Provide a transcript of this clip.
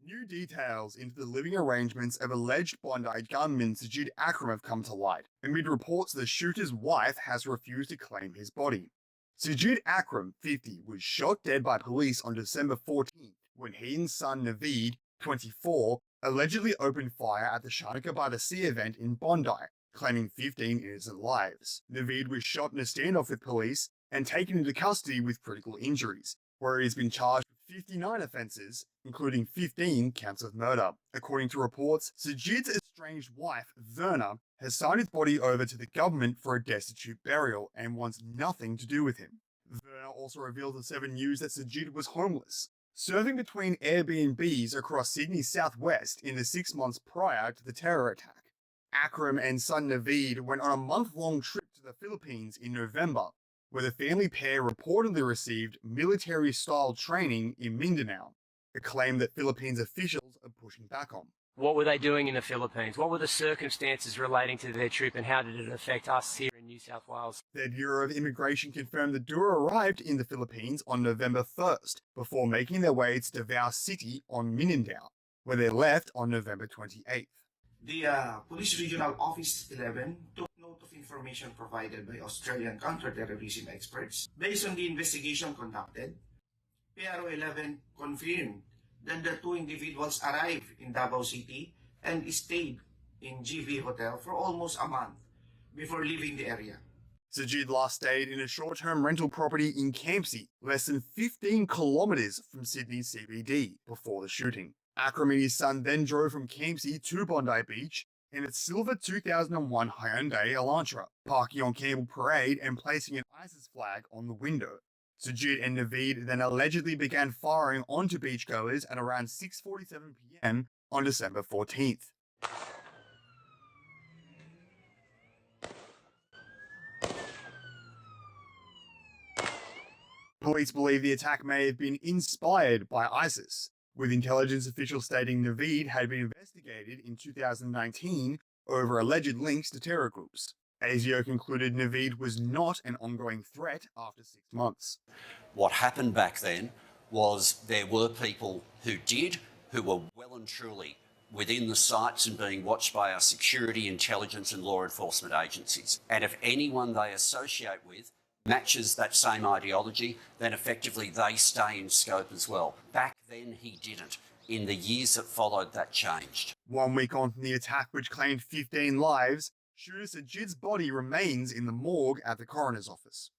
New details into the living arrangements of alleged Bondi gunman Sajid Akram have come to light, amid reports the shooter's wife has refused to claim his body. Sajid Akram, 50, was shot dead by police on December 14th when he and son Naveed, 24, allegedly opened fire at the Shanaka by the Sea event in Bondi, claiming 15 innocent lives. Naveed was shot in a standoff with police and taken into custody with critical injuries, where he has been charged with 59 offences, including 15 counts of murder. According to reports, Sajid's estranged wife, Verna, has signed his body over to the government for a destitute burial and wants nothing to do with him. Verna also revealed to 7 News that Sajid was homeless, serving between Airbnbs across Sydney's southwest in the 6 months prior to the terror attack. Akram and son Naveed went on a month-long trip to the Philippines in November, where the family pair reportedly received military-style training in Mindanao, a claim that Philippines officials are pushing back on. What were they doing in the Philippines? What were the circumstances relating to their trip, and how did it affect us here in New South Wales? The Bureau of Immigration confirmed the duo arrived in the Philippines on November 1st, before making their way to Davao City on Mindanao, where they left on November 28th. The Police Regional Office 11 took note of information provided by Australian counterterrorism experts. Based on the investigation conducted, PRO 11 confirmed that the 2 individuals arrived in Davao City and stayed in GV Hotel for almost a month before leaving the area. Sajid last stayed in a short-term rental property in Campsie, less than 15 kilometres from Sydney's CBD, before the shooting. Akram and his son then drove from Campsie to Bondi Beach in its silver 2001 Hyundai Elantra, parking on Campbell Parade and placing an ISIS flag on the window. Sajid and Naveed then allegedly began firing onto beachgoers at around 6:47 p.m. on December 14th. Police believe the attack may have been inspired by ISIS, with intelligence officials stating Naveed had been investigated in 2019 over alleged links to terror groups. ASIO concluded Naveed was not an ongoing threat after 6 months. What happened back then was there were people who were well and truly within the sights and being watched by our security, intelligence and law enforcement agencies. And if anyone they associate with matches that same ideology, then effectively they stay in scope as well. Back then he didn't. In the years that followed, that changed. 1 week on from the attack, which claimed 15 lives, shooter Sajid's body remains in the morgue at the coroner's office.